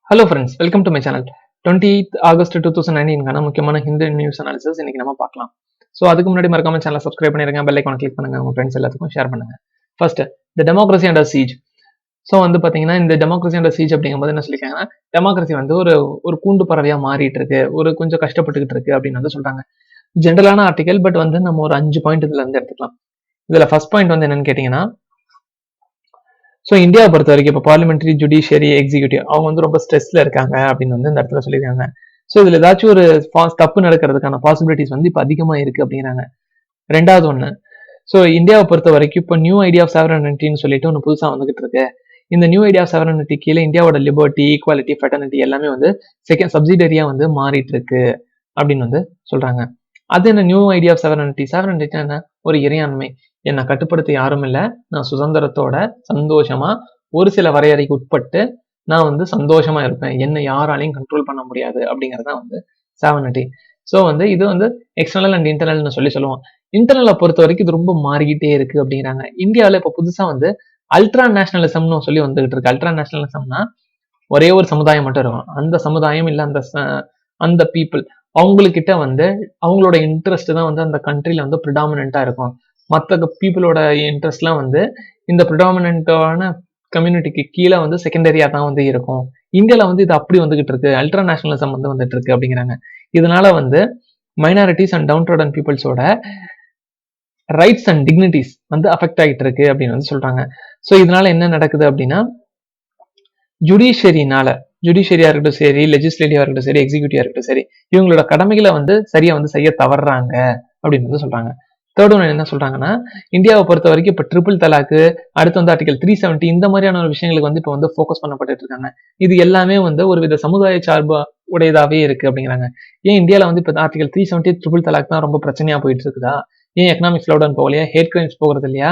Hello friends, welcome to my channel. 28th August 2019 முக்கியமான Hindu news analysis இன்னைக்கு நம்ம பார்க்கலாம். ஸோ அதுக்கு முன்னாடி மறக்காம சேனலை சப்ஸ்கிரைப் பண்ணிருங்க, பெல் ஐக்கானை கிளிக் பண்ணுங்க, உங்க ஃப்ரெண்ட்ஸ் எல்லாத்துக்கும் ஷேர் பண்ணுங்க. First the democracy under siege. So பாத்தீங்கன்னா இந்த டெமோக்ரஸி அண்டர் சீஜ் அப்படிங்கும்போது என்ன சொல்லியிருக்காங்கன்னா, டெமோக்ரஸி ஒரு கூண்டு பறவையா மாறிட்டு இருக்கு, கொஞ்சம் கஷ்டப்பட்டுக்கிட்டு இருக்கு அப்படின்னு சொல்றாங்க. ஜென்ரலான ஆர்டிகல், பட் நம்ம ஒரு 5 பாயிண்ட் இதுல இருந்து எடுத்துக்கலாம். இதுல ஃபர்ஸ்ட் பாயிண்ட் என்னன்னு கேட்டீங்கன்னா, ஸோ இந்தியாவை பொறுத்த வரைக்கும் இப்போ பார்லிமெண்ட்ரி, ஜுடிஷியரி, எக்ஸிக்யூட்டிவ் அவங்க ரொம்ப ஸ்ட்ரெஸ்ல இருக்காங்க அப்படின்னு இந்த இடத்துல சொல்லியிருக்காங்க. ஸோ இதுல ஏதாச்சும் ஒரு தப்பு நடக்கிறதுக்கான பாசிபிலிட்டிஸ் இப்போ அதிகமா இருக்கு அப்படிங்கிறாங்க. ரெண்டாவது ஒண்ணு, ஸோ இந்தியாவை பொறுத்த வரைக்கும் இப்போ நியூ ஐடியா ஆஃப் சாவரனிட்டின்னு சொல்லிட்டு ஒன்று புதுசா வந்துகிட்டு இருக்கு. இந்த நியூ ஐடியா ஆஃப் சாவரனிட்டி கீழே இந்தியாவோட லிபர்ட்டி, ஈக்குவாலிட்டி, ஃபெட்டர்னிட்டி எல்லாமே செகண்ட் சப்சிடரியா மாறிட்டு இருக்கு அப்படின்னு சொல்றாங்க. அது என்ன new idea of sovereignty? Sovereignty என்ன? ஒரு இறையாண்மை. என்னை கட்டுப்படுத்த யாரும் இல்லை, நான் சுதந்திரத்தோட சந்தோஷமா ஒரு சில வரையறைக்கு உட்பட்டு நான் சந்தோஷமா இருப்பேன், என்னை யாராலையும் கண்ட்ரோல் பண்ண முடியாது அப்படிங்கறத சாவரனிட்டி. ஸோ இது எக்ஸ்டர்னல் அண்ட் இன்டர்னல்னு சொல்லுவோம். இன்டர்னலை பொறுத்த வரைக்கும் இது ரொம்ப மாறிக்கிட்டே இருக்கு அப்படிங்கிறாங்க. இந்தியாவில் இப்போ புதுசா அல்ட்ரா நேஷனலிசம்னு சொல்லி வந்துகிட்டு இருக்கு. அல்ட்ரா நேஷனலிசம்னா ஒரே ஒரு சமுதாயம் மட்டும் இருக்கும். அந்த சமுதாயம் இல்ல அந்த பீப்புள் அவங்கக்கிட்ட அவங்களோட இன்ட்ரெஸ்ட் தான் அந்த கண்ட்ரில ப்ரிடாமினண்டா இருக்கும். மற்ற பீப்புளோட இன்ட்ரெஸ்ட்லாம் இந்த ப்ரிடாமினண்டான கம்யூனிட்டிக்கு கீழே செகண்டரியா தான் இருக்கும். இந்தியால இது அப்படி வந்துகிட்டு இருக்கு, அல்ட்ரா நேஷனலிசம் வந்துட்டு இருக்கு அப்படிங்கிறாங்க. இதனால மைனாரிட்டிஸ் அண்ட் டவுன் ட்ரோடன் பீப்புள்ஸோட ரைட்ஸ் அண்ட் டிக்னிட்டிஸ் அஃபெக்ட் ஆகிட்டு இருக்கு அப்படின்னு சொல்றாங்க. ஸோ இதனால என்ன நடக்குது அப்படின்னா, ஜுடிஷியரியா இருக்கட்டும் சரி, லெஜிஸ்லேட்டிவா இருக்கட்டும் சரி, எக்ஸிக்யூட்டிவா இருக்கட்டும் சரி, இவங்களோட கடமைகளை சரியா செய்ய தவறுறாங்க அப்படின்னு சொல்றாங்க. தேர்ட் ஒன் என்ன சொல்றாங்கன்னா, இந்தியாவை பொறுத்த வரைக்கும் இப்போ ட்ரிபிள் தலாக்கு, அடுத்து ஆர்டிகல் 370 இந்த மாதிரியான ஒரு விஷயங்களுக்கு இப்போ ஃபோக்கஸ் பண்ணப்பட்டு இருக்காங்க. இது எல்லாமே ஒரு வித சமுதாய சார்பு உடையதாவே இருக்கு அப்படிங்கிறாங்க. ஏன் இந்தியால இப்போ ஆர்டிகல் 370 ட்ரிபிள் தலாக் தான் ரொம்ப பிரச்சனையா போயிட்டு இருக்குதா? ஏன் எக்கனாமிக் ஸ்லோடவுன் போகலையா? ஹேட் கிரைம்ஸ் போகிறது இல்லையா?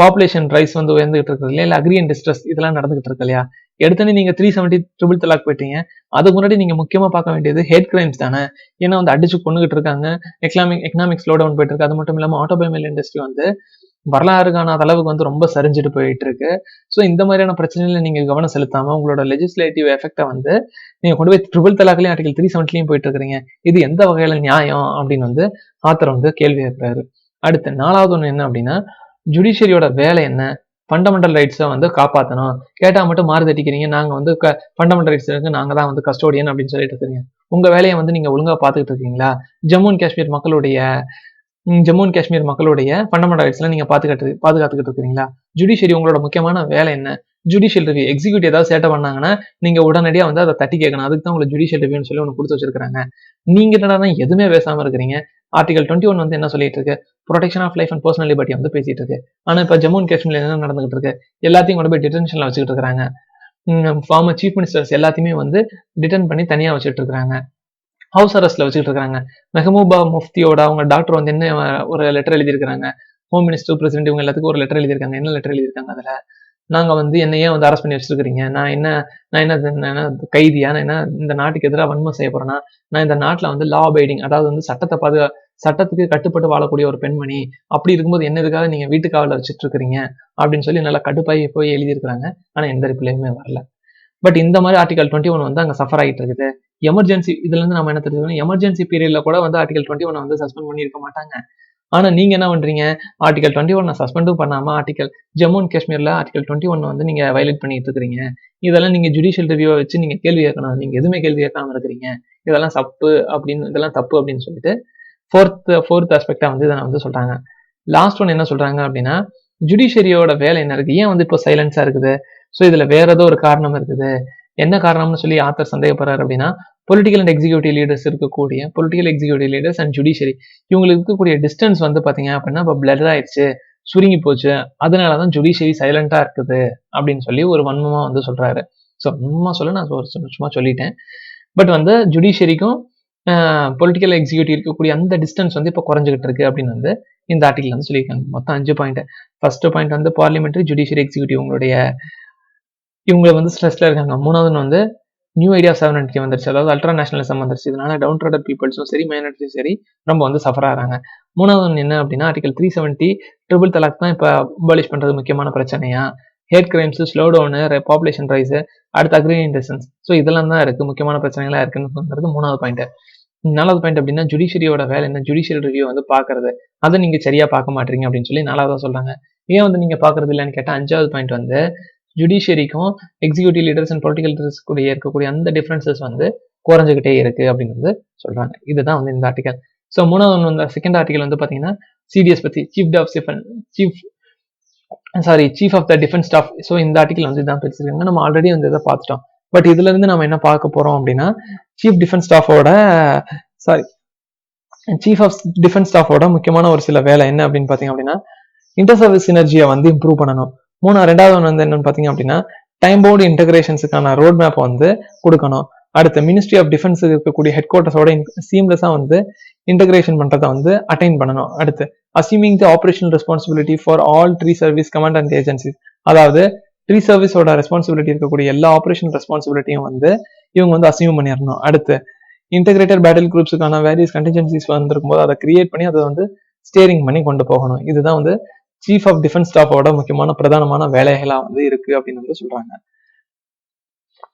பாப்புலேஷன் ரைஸ் உயர்ந்துகிட்டு இருக்கு இல்லையா? இல்ல அக்ரி அண்ட் டிஸ்ட்ரஸ் இதெல்லாம் நடந்துகிட்டு இருக்கு இல்லையா? எடுத்தனே நீங்க 370 ட்ரிபிள் தலாக் போயிட்டீங்க. அதுக்கு முன்னாடி நீங்க முக்கியமா பார்க்க வேண்டியது ஹேட் கிரைம்ஸ் தானே. ஏன்னா அடிச்சு கொண்டுகிட்டு இருக்காங்க, எக்கனாமிக் ஸ்லோ டவுன் போயிட்டு இருக்கு. அது மட்டும் இல்லாம ஆட்டோமொபைல் இண்டஸ்ட்ரி வரலாறு காணாத அளவுக்கு ரொம்ப சரிஞ்சுட்டு போயிட்டு இருக்கு. ஸோ இந்த மாதிரியான பிரச்சனைகளை நீங்க கவனம் செலுத்தாம உங்களோட லெஜிஸ்லேட்டிவ் எஃபெக்டை நீங்க கொண்டு போய் ட்ரிபிள் தலாக்லயும் ஆர்டிகல் 370 போயிட்டு இருக்கிறீங்க. இது எந்த வகையில நியாயம் அப்படின்னு ஆத்தர் கேள்வி கேட்கிறாரு. அடுத்து நாலாவது ஒண்ணு என்ன அப்படின்னா, ஜுடிஷியரியோட வேலை என்ன? ஃபண்டமெண்டல் ரைட்ஸை காப்பாற்றணும். கேட்டா மட்டும் மாறு தட்டிக்கிறீங்க, நாங்க ஃபண்டமெண்டல் ரைட்ஸ் இருக்கு, நாங்க தான் கஸ்டோடியன் அப்படின்னு சொல்லிட்டு இருக்கீங்க. உங்க வேலையை நீங்க ஒழுங்கா பாத்துக்கிட்டு இருக்கீங்களா? ஜம்மு அண்ட் காஷ்மீர் மக்களுடைய ஃபண்டமெண்டல் ரைட்ஸ்ல நீங்க பாதுகாத்துக்கிட்டு இருக்கீங்களா? ஜுடிஷியரி உங்களோட முக்கியமான வேலை என்ன? ஜுடிஷியல் ரிவ்யூ, எக்ஸிக்யூட்டிவ் ஏதாவது சேட்டை பண்ணாங்கன்னா நீங்க உடனடியா அதை தட்டி கேட்கணும். அதுக்கு தான் உங்களுக்கு ஜுடிஷியல் ரிவ்யூன்னு சொல்லி ஒன்று கொடுத்து வச்சிருக்காங்க. நீங்க என்னடா எதுவுமே பேசாம இருக்கிறீங்க. ஆர்டிகல் 21 என்ன சொல்லிட்டு இருக்கு? Protection of life and personal liberty பேசிட்டு இருக்கு. ஆனா இப்ப ஜம்மு அண்ட் காஷ்மீர்ல என்ன நடந்துகிட்டு இருக்கு? எல்லாத்தையும் கொண்டு போய் டிடென்ஷன்ல வச்சுக்கிட்டு இருக்காங்க. ஃபார்மர் சீஃப் மினிஸ்டர்ஸ் எல்லாத்தையுமே டிடென் பண்ணி தனியா வச்சுட்டு இருக்காங்க, ஹவுஸ் அரெஸ்ட்ல வச்சுட்டு இருக்காங்க. மெஹபூபா முஃப்தியோட அவங்க டாக்டர் என்ன ஒரு லெட்டர் எழுதியிருக்காங்க, ஹோம் மினிஸ்டர், பிரசிடென்ட் இவங்க எல்லாத்துக்கும் ஒரு லெட்டர் எழுதியிருக்காங்க. என்ன லெட்டர் எழுதியிருக்காங்க? அதுல நாங்க என்னையே அரெஸ்ட் பண்ணி வச்சிருக்கீங்க, நான் என்ன கைதியா? நான் என்ன இந்த நாட்டுக்கு எதிராக வன்மை செய்ய போறேன்னா? நான் இந்த நாட்டுல லா அபைடிங், அதாவது சட்டத்துக்கு கட்டுப்பட்டு வாழக்கூடிய ஒரு பெண்மணி. அப்படி இருக்கும்போது என்ன இதுக்காக நீங்க வீட்டுக்காவல வச்சுட்டு இருக்கிறீங்க அப்படின்னு சொல்லி நல்லா கடுப்பாய் போய் எழுதியிருக்காங்க. ஆனா எந்த ரிப்ளையுமே வரல. பட் இந்த மாதிரி ஆர்டிகல் 21 அங்க சஃபர் ஆகிட்டு இருக்குது. எமர்ஜென்சி, இதுல இருந்து நம்ம என்ன தெரிஞ்சுக்கணும்? எமர்ஜென்சி பீரியட்ல கூட ஆர்டிகல் 21 சஸ்பெண்ட் பண்ணியிருக்க மாட்டாங்க. ஆனா நீங்க என்ன பண்றீங்க? ஆர்டிகல் 21 சஸ்பெண்டும் பண்ணாம ஜம்மு அண்ட் காஷ்மீர்ல ஆர்டிகல் 21 நீங்க வயலேட் பண்ணிட்டு இருக்கிறீங்க. இதெல்லாம் நீங்க ஜுடிஷியல் ரிவ்யூவை வச்சு நீங்க கேள்வி கேட்கணும். நீங்க எதுவுமே கேள்வி கேட்காம இருக்கிறீங்க. இதெல்லாம் தப்பு அப்படின்னு சொல்லிட்டு ஃபோர்த் ஆஸ்பெக்டா இதை சொல்றாங்க. லாஸ்ட் ஒன் என்ன சொல்றாங்க அப்படின்னா, ஜுடிஷியரியோட வேலை என்ன இருக்கு? ஏன் இப்போ சைலன்ஸா இருக்குது? ஸோ இதுல வேற ஏதோ ஒரு காரணம் இருக்குது. என்ன காரணம்னு சொல்லி ஆத்தர் சந்தேகப்படுறாரு அப்படின்னா, political and executive leaders and judiciary இவங்களுக்கு இருக்கக்கூடிய டிஸ்டன்ஸ் பாத்தீங்க அப்படின்னா இப்போ பிளர் ஆயிடுச்சு, சுருங்கி போச்சு. அதனாலதான் ஜுடிஷியரி சைலண்டா இருக்குது அப்படின்னு சொல்லி ஒரு வன்மமா சொல்றாரு. ஸோ வன்மமா சொல்ல நான் சும்மா சொல்லிட்டேன். பட் ஜுடிஷியரிக்கும் பொலிட்டிக்கல் எக்ஸிக்யூட்டிவ் இருக்கக்கூடிய அந்த டிஸ்டன்ஸ் இப்போ குறைஞ்சிக்கிட்டு இருக்கு அப்படின்னு இந்த ஆர்டிகல் சொல்லியிருக்காங்க. மொத்தம் 5 point. First point parliamentary, judiciary, executive இவங்க ஸ்ட்ரெஸ்ல இருக்காங்க. மூணாவது நியூ ஐடியா ஆஃப் சாவரனிட்டி வந்துருச்சு, அதாவது அல்ட்ரா நேஷனலிசம் வந்துருச்சு. இதனால டவுன் ட்ரோடன் பீப்புள்ஸும் சரி, மைனாரிட்டியும் சரி ரொம்ப சஃபர் ஆகிறாங்க. மூணாவது என்ன அப்படின்னா, ஆர்டிகல் 370 ட்ரிபிள் தலாக் தான் இப்ப அபாலிஷ் பண்றது முக்கியமான பிரச்சனையா? Hate crimes, slow down, population rise, அடுத்து அக்ரிமெண்டேஷன்ஸ். ஸோ இதெல்லாம் தான் இருக்கு, முக்கியமான பிரச்சனைகளா இருக்குன்னு 3வது பாயிண்ட். 4வது பாயிண்ட் அப்படின்னா ஜுடிஷியரியோட வேலை என்ன, ஜுடிஷியல் ரிவ்யூ வந்து பாக்குறது, அதை நீங்க சரியா பார்க்க மாட்டீங்க அப்படின்னு சொல்லி 4வதா சொல்றாங்க. ஏன் வந்து நீங்க பாக்குறது இல்லைன்னு கேட்டா 5வது பாயிண்ட் வந்து ஜுடிஷியரிக்கும் executive leaders and political leaders கூட இருக்கக்கூடிய அந்த டிஃபரன்சஸ் வந்து குறைஞ்சிக்கிட்டே இருக்கு அப்படின்னு வந்து சொல்றாங்க. இதுதான் வந்து இந்த ஆர்டிகல். ஸோ 3வது வந்து செகண்ட் ஆர்டிகல் வந்து பாத்தீங்கன்னா சிடிஎஸ் பத்தி, chief of the defence staff. So இந்த ஆர்டிகல் வந்து இதான் பேசிருக்காங்க. நம்ம ஆல்ரெடி வந்து இதை பார்த்துட்டோம். பட் இதுல இருந்து நம்ம என்ன பார்க்க போறோம் அப்படின்னா சீஃப் டிஃபென்ஸ் ஸ்டாஃபோட முக்கியமான ஒரு சில வேலை என்ன அப்படின்னு பாத்தீங்க அப்படின்னா இன்டர் சர்வீஸ் சினர்ஜியை வந்து இம்ப்ரூவ் பண்ணணும். 2வது வந்து என்னன்னு பாத்தீங்க அப்படின்னா டைம் பவுண்ட் இன்டகிரேஷன்ஸுக்கான ரோட் மேப் வந்து கொடுக்கணும். அடுத்து மினிஸ்ட்ரி ஆஃப் டிஃபென்ஸ் இருக்கக்கூடிய ஹெட் குவார்டர்ஸோட சீம்லெஸ்ஸா வந்து இன்டகிரேஷன் பண்றதை வந்து அட்டைன் பண்ணணும். அடுத்து assuming the operational responsibility for all tree service command and agencies, அதாவது ட்ரீ சர்வீஸோட ரெஸ்பான்சிபிலிட்டி இருக்கக்கூடிய எல்லா ஆபரேஷனல் ரெஸ்பான்சிபிலிட்டியும் வந்து இவங்க வந்து அசியூம் பண்ணிடணும். அடுத்து இன்டகிரேட்டட் பேட்டில் குரூப்ஸுக்கான வேரியஸ் கண்டிஜென்சிஸ் வந்திருக்கும் போது அதை கிரியேட் பண்ணி அதை வந்து ஸ்டேரிங் பண்ணி கொண்டு போகணும். இதுதான் வந்து சீஃப் ஆஃப் டிஃபென்ஸ் ஸ்டாஃபோட முக்கியமான பிரதானமான வேலைகளா வந்து இருக்கு அப்படின்னு வந்து சொல்றாங்க.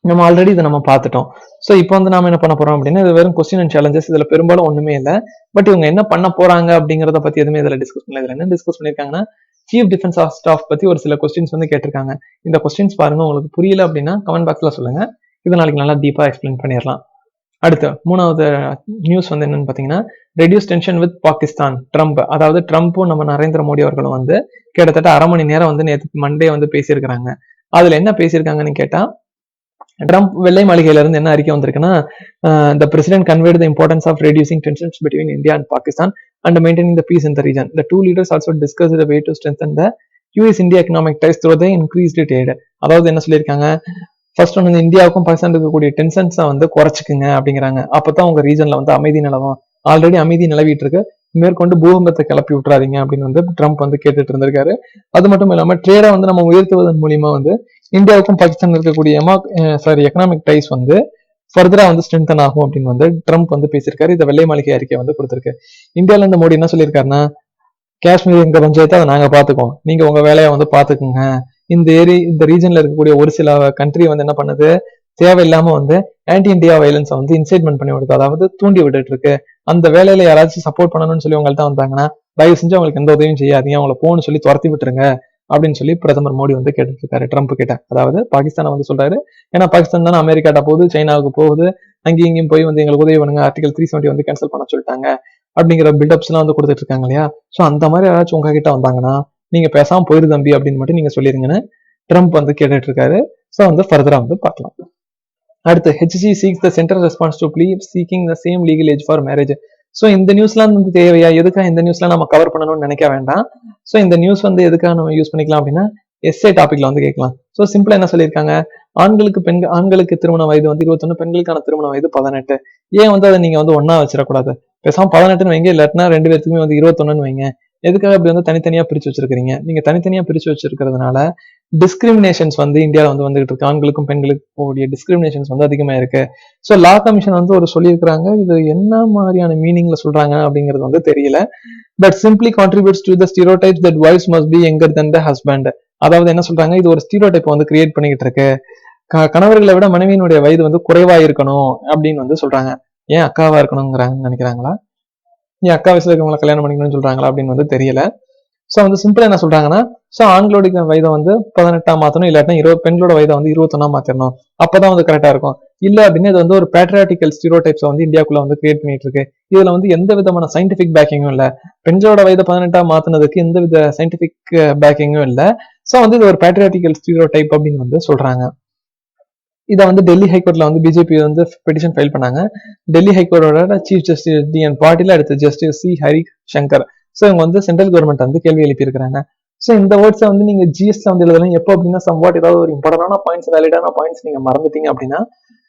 நம்ம ஆல்ரெடி இதை நம்ம பார்த்துட்டோம். ஸோ இப்போ வந்து நாம என்ன பண்ண போறோம் அப்படின்னா இது வெறும் கொஸ்டின் அண்ட் சேலஞ்சஸ், இதுல பெரும்பாலும் ஒண்ணுமே இல்லை. பட் இவங்க என்ன பண்ண போறாங்க அப்படிங்கறத பத்தி எதுவுமே இதுல டிஸ்கஸ் பண்ணல. இதுல என்ன டிஸ்கஸ் பண்ணிருக்காங்கன்னா சீஃப் டிஃபென்ஸ் ஸ்டாஃப் பத்தி ஒரு சில கொஸ்டின்ஸ் வந்து கேட்டிருக்காங்க. இந்த கொஸ்டின்ஸ் பாருங்க, உங்களுக்கு புரியல அப்படின்னா கமெண்ட் பாக்ஸ்ல சொல்லுங்க, இது நாளைக்கு நல்லா டீப்பா எக்ஸ்பிளைன் பண்ணிடலாம். அடுத்து 3வது நியூஸ் வந்து என்னன்னு பாத்தீங்கன்னா reduce tension with Pakistan, Trump. அதாவது ட்ரம்ப்பும் நம்ம நரேந்திர மோடி அவர்களும் வந்து கிட்டத்தட்ட 1/2 மணி நேரம் வந்து நேற்று மண்டே வந்து பேசியிருக்கிறாங்க. அதுல என்ன பேசியிருக்காங்கன்னு கேட்டா ட்ரம்ப் வெள்ளை மாளிகையில இருந்து என்ன அறிக்கை வந்திருக்குன்னா the president conveyed the importance of reducing tensions between India and Pakistan and maintaining the peace in the region. The two leaders also discussed the way to strengthen the US-India economic ties through the increased trade. அதாவது என்ன சொல்லியிருக்காங்க, first வந்து இந்தியாவுக்கும் பாகிஸ்தான் இருக்கக்கூடிய டென்ஷன்ஸை வந்து குறைச்சிக்குங்க அப்படிங்கிறாங்க. அப்பதான் உங்க ரீஜன்ல வந்து அமைதி நிலவும். ஆல்ரெடி அமைதி நிலவிட்டு இருக்கு, மேற்கொண்டு பூகம்பத்தை கிளப்பி விட்டுறாதீங்க அப்படின்னு வந்து ட்ரம்ப் வந்து கேட்டுட்டு இருந்திருக்காரு. அது மட்டும் இல்லாம ட்ரேடை வந்து நம்ம உயர்த்துவதன் மூலியமா வந்து இந்தியாவுக்கும் பாகிஸ்தான் இருக்கக்கூடிய எக்கனாமிக் டைஸ் வந்து ஃபர்தரா வந்து ஸ்ட்ரென்தன் ஆகும் அப்படின்னு வந்து ட்ரம்ப் வந்து பேசியிருக்காரு. இந்த வெள்ளை மாளிகை அறிக்கை வந்து கொடுத்திருக்கு. இந்தியால இருந்து மோடி என்ன சொல்லியிருக்காருன்னா காஷ்மீர் எங்க பஞ்சாயத்தை அதை நாங்க பாத்துக்கோம், நீங்க உங்க வேலையை வந்து பாத்துக்குங்க. இந்த ரீஜன்ல இருக்கக்கூடிய ஒரு சில கண்ட்ரி வந்து என்ன பண்ணுது, தேவையில்லாம வந்து ஆன்டி இந்தியா வயலன்ஸை வந்து இன்சைட்மெண்ட் பண்ணி விடுது, அதாவது தூண்டி விட்டுட்டு இருக்கு. அந்த வேலையில யாராச்சும் சப்போர்ட் பண்ணணும்னு சொல்லி உங்கள்ட்ட வந்தாங்கன்னா தயவு செஞ்சு அவங்களுக்கு எந்த உதவியும் செய்யாதீங்க, அவங்களை போன்னு சொல்லி துரத்தி விட்டுருங்க அப்படின்னு சொல்லி பிரதமர் மோடி வந்து கேட்டுட்டு இருக்காரு ட்ரம்ப் கிட்ட. அதாவது பாகிஸ்தானை வந்து சொல்றாரு, ஏன்னா பாகிஸ்தான் தானே அமெரிக்காட்ட போகுது, சைனாவுக்கு போகுது, அங்கேயும் இங்கேயும் போய் வந்து எங்களுக்கு உதவி பண்ணுங்க, ஆர்டிகல் 370 வந்து கேன்சல் பண்ண சொல்லிட்டாங்க அப்படிங்கிற பில்டப்ஸ் எல்லாம் வந்து கொடுத்துட்டு இருக்காங்க இல்லையா. சோ அந்த மாதிரி யாராச்சும் உங்ககிட்ட வந்தாங்கன்னா நீங்க பேசாம போயிரு தம்பி அப்படின்னு மட்டும் நீங்க சொல்லிருங்கன்னு ட்ரம்ப் வந்து கேட்டுட்டு இருக்காரு. சோ வந்து ஃபர்தரா வந்து பார்க்கலாம். அடுத்து HC seeks the central response to plea seeking the same legal age for marriage. So இந்த நியூஸ்லாம் வந்து தேவையா, எதுக்காக இந்த நியூஸ்லாம் நம்ம கவர் பண்ணணும்னு நினைக்க வேண்டாம். ஸோ இந்த நியூஸ் வந்து எதுக்காக நம்ம யூஸ் பண்ணிக்கலாம் அப்படின்னா எஸ்ஏ டாபிக்ல வந்து கேட்கலாம். ஸோ சிம்பிளா என்ன சொல்லியிருக்காங்க, ஆண்களுக்கு திருமண வயது வந்து 21, பெண்களுக்கான திருமண வயது 18. ஏன் வந்து அதை நீங்க வந்து ஒன்னா வச்சிடக்கூடாது, பேசாம 18ன்னு வைங்க, இல்லாட்டினா 2 பேருக்குமே வந்து 21ன்னு வைங்க. எதுக்காக இப்படி வந்து தனித்தனியா பிரிச்சு வச்சிருக்கீங்க? நீங்க தனித்தனியா பிரிச்சு வச்சிருக்கிறதுனால டிஸ்கிரிமினேஷன்ஸ் வந்து இந்தியாவில் வந்து வந்துகிட்டு இருக்கு. ஆண்களுக்கும் பெண்களுக்கும் கூடிய டிஸ்கிரிமினேஷன்ஸ் வந்து அதிகமா இருக்கு. ஸோ லா கமிஷன் வந்து ஒரு சொல்லியிருக்கிறாங்க, இது என்ன மாதிரியான மீனிங்ல சொல்றாங்க அப்படிங்கிறது வந்து தெரியல. But simply contributes to the stereotypes that wife's must be younger then the husband. அதாவது என்ன சொல்றாங்க, இது ஒரு ஸ்டீரியோடைப் வந்து கிரியேட் பண்ணிக்கிட்டு இருக்கு. கணவர்களை விட மனைவியினுடைய வயது வந்து குறைவா இருக்கணும் அப்படின்னு வந்து சொல்றாங்க. ஏன் அக்காவா இருக்கணுங்கிறாங்க நினைக்கிறாங்களா, ஏன் அக்கா வயசுல இருக்கவங்களை கல்யாணம் பண்ணிக்கணும்னு சொல்றாங்களா அப்படின்னு வந்து தெரியல. சோ வந்து சிம்பிளா என்ன சொல்றாங்கன்னா, சோ ஆண்களோட வயதை வந்து 18 மாத்தணும், இல்லாட்டினா பெண்களோட வயதை வந்து 21 மாத்திரணும், அப்பதான் வந்து கரெக்டா இருக்கும். இல்ல அப்படின்னு இது வந்து ஒரு பேட்ரியாட்டிக்கல் ஸ்டீரியோடைப்ஸ் வந்து இந்தியாக்குள்ள வந்து கிரியேட் பண்ணிட்டு இருக்கு. இதுல வந்து எந்த விதமான சயின்டிபிக் பேக்கிங்கும் இல்ல. பெண்களோட வயதை 18 மாத்தினதுக்கு எந்த வித சயின்டிபிக் பேக்கிங்கும் இல்ல. சோ வந்து இது ஒரு பேட்ரியாட்டிக்கல் ஸ்டீரியோடைப் அப்படின்னு வந்து சொல்றாங்க. இதை வந்து டெல்லி ஹைகோர்ட்ல வந்து பிஜேபி வந்து பெட்டிஷன் ஃபைல் பண்ணாங்க. டெல்லி ஹைகோர்ட்டோட சீஃப் ஜஸ்டிஸ் DN பாட்டீல், அடுத்து justice C Hari Shankar. So இவங்க வந்து சென்ட்ரல் கவர்மெண்ட் வந்து கேள்வி எழுப்பியிருக்கிறாங்க. ஸோ இந்த வேர்ட்ஸை வந்து நீங்க GSல வந்து எழுதலாம். எப்போ அப்படின்னா சம்வாட் ஏதாவது ஒரு இம்பார்ட்டன்டான பாயிண்ட்ஸ், வேலிடான பாயிண்ட்ஸ் நீங்க மறந்துட்டீங்க அப்படின்னா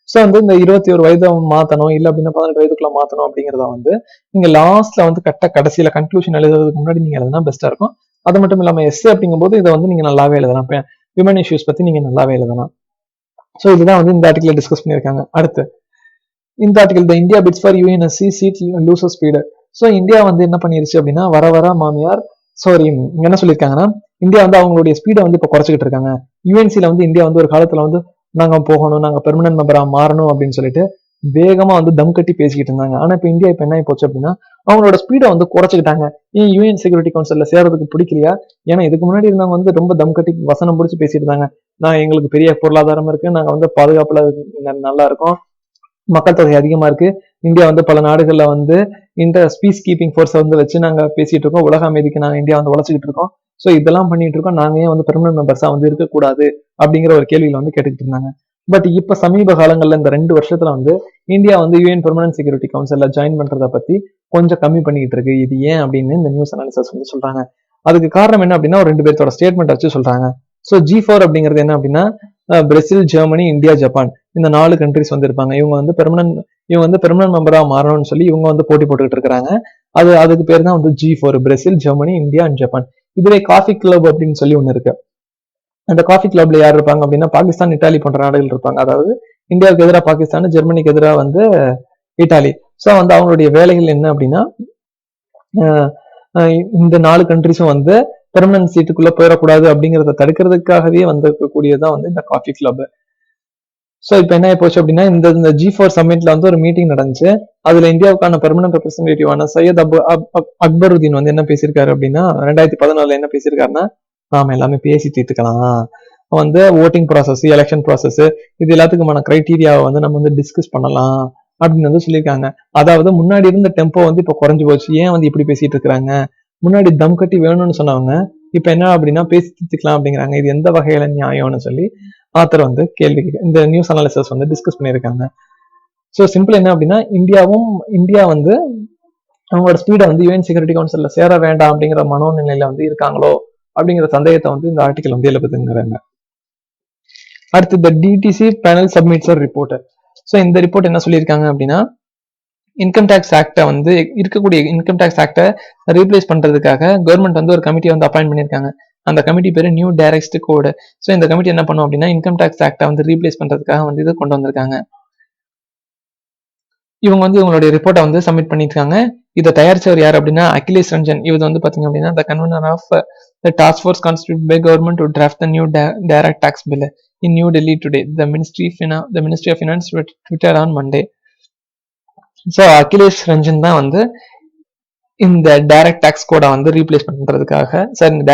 ஸோ வந்து இந்த 21 வயதை மாத்தணும், இல்ல அப்படின்னா 18 வயதுக்குள்ள மாத்தணும் அப்படிங்கிறத வந்து நீங்க லாஸ்ட்ல வந்து கடைசியில கன்க்ளூஷன் எழுதுறதுக்கு முன்னாடி நீங்க எழுதுனா பெஸ்டா இருக்கும். அது மட்டும் இல்லாம எஸ்ஏ அப்படிங்கும் போது இதை வந்து நீங்க நல்லாவே எழுதலாம். விமன் இஷ்யூஸ் பத்தி நீங்க நல்லாவே எழுதலாம். ஸோ இதுதான் வந்து இந்த ஆர்டிகல்ல டிஸ்கஸ் பண்ணியிருக்காங்க. அடுத்து இந்த article, the India bids for UNSC seat loses speed. So India வந்து என்ன பண்ணிருச்சு அப்படின்னா வர என்ன சொல்லியிருக்காங்கன்னா, இந்தியா வந்து அவங்களுடைய ஸ்பீடை வந்து இப்போ குறைச்சிக்கிட்டு இருக்காங்க. யுஎன்சில வந்து இந்தியா வந்து ஒரு காலத்துல வந்து நாங்க போகணும், நாங்க பெர்மனன்ட் மெம்பரா மாறணும் அப்படின்னு சொல்லிட்டு வேகமா வந்து தம் கட்டி பேசிக்கிட்டு இருந்தாங்க. ஆனா இப்ப இந்தியா இப்ப என்ன ஆகி போச்சு அப்படின்னா அவங்களோட ஸ்பீடை வந்து குறைச்சிக்கிட்டாங்க. ஏன் யூஎன் செக்யூரிட்டி கவுன்சில்ல சேர்றதுக்கு பிடிக்கலையா? ஏன்னா இதுக்கு முன்னாடி இருந்தவங்க வந்து ரொம்ப தம் கட்டி வசனம் பிடிச்சி பேசிட்டு இருந்தாங்க. எங்களுக்கு பெரிய பொருளாதாரம் இருக்கு, நாங்க வந்து பாதுகாப்புல நல்லா இருக்கோம், மக்கள் தொகை அதிகமா இருக்கு, இந்தியா வந்து பல நாடுகள்ல வந்து இந்த பீஸ் கீப்பிங் ஃபோர்ஸை வந்து வச்சு நாங்க பேசிட்டு இருக்கோம், உலக அமைதிக்கு நாங்க இந்தியா வந்து உழைச்சிக்கிட்டு இருக்கோம், ஸோ இதெல்லாம் பண்ணிட்டு இருக்கோம், நாங்க ஏன் வந்து பெர்மனன்ட் மெம்பர்ஸா வந்து இருக்கக்கூடாது அப்படிங்கிற ஒரு கேள்வியில வந்து கேட்டுக்கிட்டு இருந்தாங்க. பட் இப்ப சமீப காலங்கள்ல இந்த 2 வருஷத்துல வந்து இந்தியா வந்து யூஎன் பெர்மனன்ட் செக்யூரிட்டி கவுன்சில்ல ஜாயின் பண்றதை பத்தி கொஞ்சம் கம்மி பண்ணிக்கிட்டு இருக்கு. இது ஏன் அப்படின்னு இந்த நியூஸ் அனாலிசிஸ் வந்து சொல்றாங்க. அதுக்கு காரணம் என்ன அப்படின்னா ஒரு 2 பேர்த்தோட ஸ்டேட்மெண்ட் வச்சு சொல்றாங்க. ஸோ G4 அப்படிங்கிறது என்ன அப்படின்னா பிரேசில், ஜெர்மனி, இந்தியா, ஜப்பான் இந்த 4 கண்ட்ரிஸ் வந்து இருப்பாங்க. இவங்க வந்து பெர்மனன்ட் மெம்பரா மாறணும்னு சொல்லி இவங்க வந்து போட்டி போட்டுக்கிட்டு இருக்காங்க. அதுக்கு பேர் தான் வந்து G4, Brazil, Germany, India and Japan. இதுவே காஃபி கிளப் அப்படின்னு சொல்லி ஒண்ணு இருக்கு. அந்த காஃபி கிளப்ல யார் இருப்பாங்க அப்படின்னா பாகிஸ்தான், இட்டாலி போன்ற நாடுகள் இருப்பாங்க. அதாவது இந்தியாவுக்கு எதிராக பாகிஸ்தான், ஜெர்மனிக்கு எதிராக வந்து இட்டாலி. ஸோ வந்து அவங்களுடைய வேலைகள் என்ன அப்படின்னா இந்த 4 கண்ட்ரிஸும் வந்து பெர்மனன்ட் சீட்டுக்குள்ள போயிடக்கூடாது அப்படிங்கிறத தடுக்கிறதுக்காகவே வந்திருக்கக்கூடியதான் வந்து இந்த காஃபி கிளப். ஸோ இப்போ என்ன போச்சு அப்படின்னா இந்த G4 சம்மிட்ல வந்து ஒரு மீட்டிங் நடந்துச்சு. அதுல இந்தியாவுக்கான பெர்மனன்ட் ரெப்ரஸன்டேட்டிவான சையத் அக்பருதீன் வந்து என்ன பேசியிருக்காரு அப்படின்னா 2014 என்ன பேசியிருக்காருன்னா நாம எல்லாமே பேசி தீர்த்துக்கலாம், வந்து ஓட்டிங் ப்ராசஸ், எலெக்ஷன் ப்ராசஸ் இது எல்லாத்துக்குமான கிரைட்டீரியாவை வந்து நம்ம வந்து டிஸ்கஸ் பண்ணலாம் அப்படின்னு வந்து சொல்லியிருக்காங்க. அதாவது முன்னாடி இருந்த டெம்போ வந்து இப்ப குறைஞ்சு போச்சு. ஏன் வந்து இப்படி பேசிட்டு இருக்கிறாங்க? முன்னாடி தம் கட்டி வேணும்னு சொன்னவங்க இப்ப என்ன அப்படின்னா பேசி தீர்த்துக்கலாம் அப்படிங்கிறாங்க. இது எந்த வகையில நியாயம்னு சொல்லி ஆத்தர் வந்து இந்த நியூஸ் அனாலிசிஸ் வந்து டிஸ்கஸ் பண்ணியிருக்காங்க. ஸோ சிம்பிள் என்ன அப்படின்னா இந்தியா வந்து அவங்களோட ஸ்பீடை வந்து யூஎன் செக்யூரிட்டி கவுன்சில்ல சேர வேண்டாம் அப்படிங்கிற மனோநிலையில வந்து இருக்காங்களோ அப்படிங்கிற சந்தேகத்தை வந்து இந்த ஆர்டிகல் வந்து எழுப்புதுங்கிறாங்க. அடுத்து இந்த DTC panel submits report. So இந்த ரிப்போர்ட் என்ன சொல்லியிருக்காங்க அப்படின்னா இன்கம் டேக்ஸ் ஆக்டை வந்து இருக்கக்கூடிய இன்கம் டேக்ஸ் ஆக்டை ரீப்ளேஸ் பண்றதுக்காக கவர்மெண்ட் வந்து ஒரு கமிட்டியை வந்து அப்பாயிண்ட் பண்ணியிருக்காங்க. அந்த கமிட்டி பேரு நியூ டைரக்ட் கோடு. ஸோ இந்த கமிட்டி என்ன பண்ணும் அப்படின்னா இன்கம் டேக்ஸ் ஆக்டை வந்து ரீப்ளேஸ் பண்றதுக்காக வந்து இது கொண்டு வந்திருக்காங்க. இவங்க வந்து இவங்களுடைய ரிப்போர்ட்டை வந்து சப்மிட் பண்ணியிருக்காங்க. இதை தயாரிச்சவர் யார் அப்படின்னா அகிலேஷ் ரஞ்சன். இது வந்து பாத்தீங்க அப்படின்னா the convener of the task force constituted by government to draft the new direct tax bill in New Delhi today. The Ministry of Finance tweeted on Monday. So Akhilesh Ranjan தான் வந்து இந்த டைரக்ட் டாக்ஸ் கோடை வந்து ரீப்ளேஸ் பண்றதுக்காக sir இந்த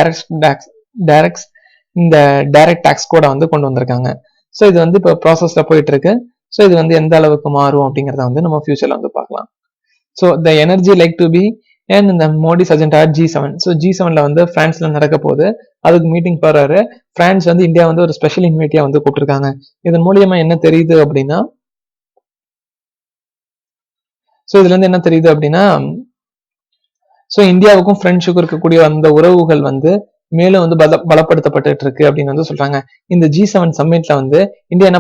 direct tax கோடை வந்து கொண்டு வந்திருக்காங்க. ஸோ இது வந்து இப்போ ப்ராசஸ்ல போயிட்டு இருக்கு. ஸோ இது வந்து எந்த அளவுக்கு மாறும் அப்படிங்கிறத வந்து நம்ம ஃபியூச்சர்ல வந்து பார்க்கலாம். So the energy like to be and இந்த மோடிஸ் அஜெண்டா G7. ஸோ G7ல வந்து பிரான்ஸ்ல நடக்க போகுது. அதுக்கு மீட்டிங் போறாரு. பிரான்ஸ் வந்து இந்தியா வந்து ஒரு ஸ்பெஷல் இன்வைட்டியா வந்து கூப்பிட்டுருக்காங்க. இதன் மூலியமா என்ன தெரியுது அப்படின்னா இந்தியாவுக்கும் பிரெஞ்சுக்கும் இருக்கக்கூடிய அந்த உறவுகள் வந்து மேலும் வந்து பலப்படுத்தப்பட்டு இருக்கு அப்படின்னு வந்து சொல்றாங்க. இந்த G7 சம்மிட்ல வந்து இந்தியா என்ன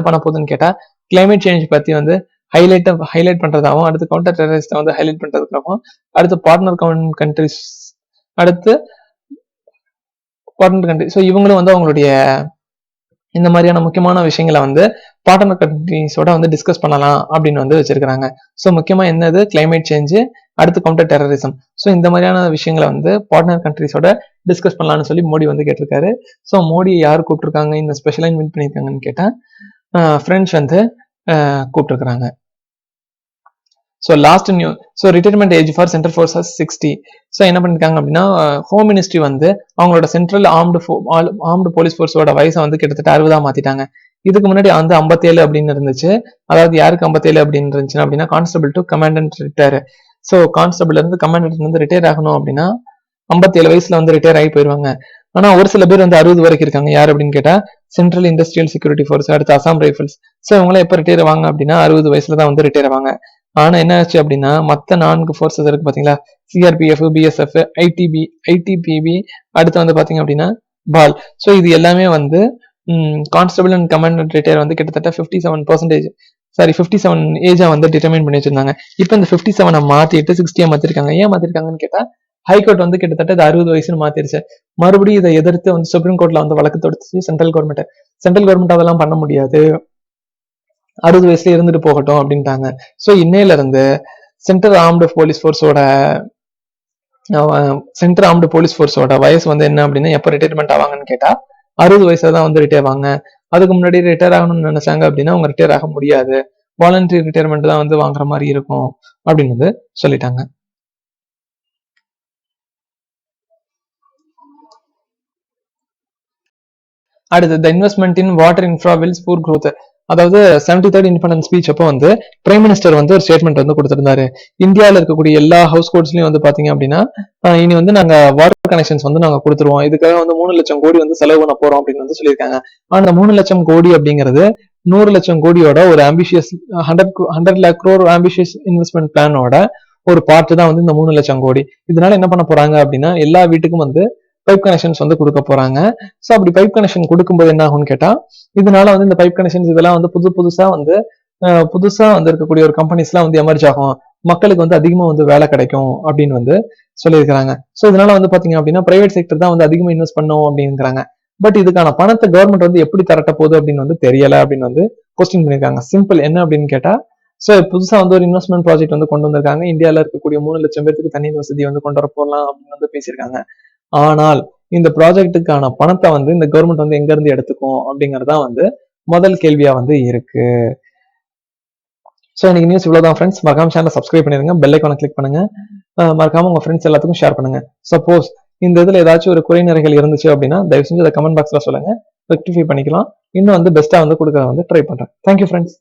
பண்ண போகுதுன்னு கேட்டா கிளைமேட் சேஞ்ச் பத்தி வந்து ஹைலைட் பண்றதாகவும், அடுத்து கவுண்டர் டெரரிஸ்ட வந்து ஹைலைட் பண்றதுக்காகவும், அடுத்து பார்ட்னர் கண்ட்ரிஸ் ஸோ இவங்களும் வந்து அவங்களுடைய இந்த மாதிரியான முக்கியமான விஷயங்களை வந்து பார்ட்னர் கண்ட்ரிஸோட வந்து டிஸ்கஸ் பண்ணலாம் அப்படின்னு வந்து வச்சிருக்காங்க. ஸோ முக்கியமா என்னது கிளைமேட் சேஞ்சு, அடுத்து கவுண்டர் டெரரிசம். ஸோ இந்த மாதிரியான விஷயங்களை வந்து பார்ட்னர் கண்ட்ரிஸோட டிஸ்கஸ் பண்ணலாம்னு சொல்லி மோடி வந்து கேட்டிருக்காரு. ஸோ மோடி யார் கூப்பிட்டுருக்காங்க இந்த ஸ்பெஷலா இன்வைட் பண்ணியிருக்காங்கன்னு கேட்டா பிரெஞ்சு வந்து கூப்பிட்டுருக்காங்க. So last new retirement age for central forces 60. So என்ன பண்ணிருக்காங்க அப்படின்னா ஹோம் மினிஸ்ட்ரி வந்து அவங்களோட சென்ட்ரல் ஆர்ம்டு போலீஸ் ஃபோர்ஸோட வயசை வந்து கிட்டத்தட்ட 60 மாத்திட்டாங்க. இதுக்கு முன்னாடி வந்து 57 அப்படின்னு இருந்துச்சு. அதாவது யாருக்கு 57 அப்படின்னு இருந்துச்சு அப்படின்னா constable to commandant retire. So constable இருந்து கமாண்டன்ட் வந்து ரிட்டையர் ஆகணும் அப்படின்னா 57 வயசுல வந்து ரிட்டையர் ஆகி போயிருவாங்க. ஆனா ஒரு சில பேர் வந்து 60 வரைக்கும் இருக்காங்க. யார் அப்படின்னு கேட்டா சென்ட்ரல் இண்டஸ்ட்ரியல் செக்யூரிட்டி ஃபோர்ஸ், அடுத்து அசாம் ரைபிள்ஸ். ஸோ இவங்களாம் எப்ப ரிட்டையர் ஆவாங்க அப்படின்னா 60 வயசுல தான் வந்து ரிட்டையர் ஆவாங்க. ஆனா என்ன ஆச்சு அப்படின்னா மத்த 4 ஃபோர்ஸஸ் இருக்கு பாத்தீங்களா, சிஆர்பிஎஃப், பிஎஸ்எஃப், ஐடிபிபி, அடுத்து வந்து பாத்தீங்க அப்படின்னா பால். ஸோ இது எல்லாமே வந்து கான்ஸ்டபிள் அண்ட் கமாண்டன்ட் ரிட்டையர் வந்து கிட்டத்தட்ட 57 ஏஜா வந்து டிட்டர்மைன் பண்ணி வச்சிருந்தாங்க. இப்போ இந்த 57 மாத்திட்டு 60 மாத்திருக்காங்க. ஏன் மாத்திருக்காங்கன்னு கேட்டா ஹைகோர்ட் வந்து கிட்டத்தட்ட 60 வயசுன்னு மாத்திருச்சு. மறுபடியும் இதை எதிர்த்து வந்து சுப்ரீம் கோர்ட்ல வந்து வழக்கு தொடுத்துச்சு சென்ட்ரல் கவர்மெண்ட் அதெல்லாம் பண்ண முடியாது, 60 வயசுல இருந்துட்டு போகட்டும் அப்படின்ட்டாங்க. ஸோ இன்னையில இருந்து சென்ட்ரல் ஆர்ம்டு போலீஸ் ஃபோர்ஸோட வயசு வந்து என்ன அப்படின்னா எப்ப ரிட்டையர்மெண்ட் ஆவாங்கன்னு கேட்டா 60 வயசுல தான் வந்து ரிட்டையர் ஆவாங்க. அதுக்கு முன்னாடி ரிட்டையர் ஆகணும்னு நினைச்சாங்க அப்படின்னா அவங்க ரிட்டையர் ஆக முடியாது. வாலண்டரி ரிட்டையர்மெண்ட் தான் வந்து வாங்குற மாதிரி இருக்கும் அப்படின்னு வந்து சொல்லிட்டாங்க. அடுத்து the investment in water infra will spur growth. அதாவது 73rd இண்டிபெண்டன்ஸ் ஸ்பீச் அப்போ வந்து பிரைம் மினிஸ்டர் வந்து ஒரு ஸ்டேட்மெண்ட் வந்து கொடுத்திருந்தாரு. இந்தியாவில் இருக்கக்கூடிய எல்லா ஹவுஸ் கோட்ஸ்லயும் வந்து பாத்தீங்க அப்படின்னா இனி வந்து நாங்க வாட்டர் கனெக்ஷன்ஸ் வந்து நாங்க கொடுத்துருவோம். இதுக்காக வந்து 3 லட்சம் கோடி வந்து செலவு பண்ண போறோம் அப்படின்னு வந்து சொல்லியிருக்காங்க. ஆனா 3 லட்சம் கோடி அப்படிங்கிறது 100 லட்சம் கோடியோட ஒரு ambitious 100 lakh crore ambitious investment பிளானோட ஒரு பார்ட் தான் வந்து இந்த 3 லட்சம் கோடி. இதனால என்ன பண்ண போறாங்க அப்படின்னா எல்லா வீட்டுக்கும் வந்து பைப் கனெக்ஷன்ஸ் வந்து கொடுக்க போறாங்க. ஸோ அப்படி பைப் கனெக்ஷன் கொடுக்கும்போது என்ன ஆகும்னு கேட்டா இதனால வந்து இந்த பைப் கனெக்ஷன்ஸ் இதெல்லாம் வந்து புதுசா வந்து இருக்கக்கூடிய ஒரு கம்பெனிஸ் எல்லாம் வந்து எமர்ஜ் ஆகும். மக்களுக்கு வந்து அதிகமா வந்து வேலை கிடைக்கும் அப்படின்னு வந்து சொல்லியிருக்கிறாங்க. ஸோ இதனால வந்து பாத்தீங்க அப்படின்னா பிரைவேட் செக்டர் தான் வந்து அதிகமா இன்வெஸ்ட் பண்ணும் அப்படிங்கிறாங்க. பட் இதுக்கான பணத்தை கவர்மெண்ட் வந்து எப்படி தரட்ட போகுது அப்படின்னு வந்து தெரியல அப்படின்னு வந்து கொஸ்டின் பண்ணிருக்காங்க. சிம்பிள் என்ன அப்படின்னு கேட்டா சோ புதுசா வந்து ஒரு இன்வெஸ்ட்மெண்ட் ப்ராஜெக்ட் வந்து கொண்டு வந்திருக்காங்க. இந்தியாவில இருக்கக்கூடிய 3 லட்சம் பேருக்கு தண்ணீர் வசதி வந்து கொண்டு வர போகலாம் அப்படின்னு வந்து பேசியிருக்காங்க. ஆனால் இந்த ப்ராஜெக்டுக்கான பணத்தை வந்து இந்த கவர்மெண்ட் வந்து எங்க இருந்து எடுத்துக்கும் அப்படிங்கறதா வந்து முதல் கேள்வியா வந்து இருக்கு. ஸோ இன்னைக்கு நியூஸ் இவ்வளவுதான் ஃப்ரெண்ட்ஸ். மறக்காம சேனலை சப்ஸ்கிரைப் பண்ணிருங்க, பெல் ஐக்கானை கிளிக் பண்ணுங்க, மறக்காம உங்க ஃப்ரெண்ட்ஸ் எல்லாத்துக்கும் ஷேர் பண்ணுங்க. சப்போஸ் இந்த இதுல ஏதாச்சும் ஒரு குறை நிறைகள் இருந்துச்சு அப்படின்னா தயவு செஞ்சு அதை கமெண்ட் பாக்ஸ்ல சொல்லுங்க, ரெக்டிஃபை பண்ணிக்கலாம். இன்னும் வந்து பெஸ்டா வந்து கொடுக்க வந்து ட்ரை பண்றேன். Thank you friends.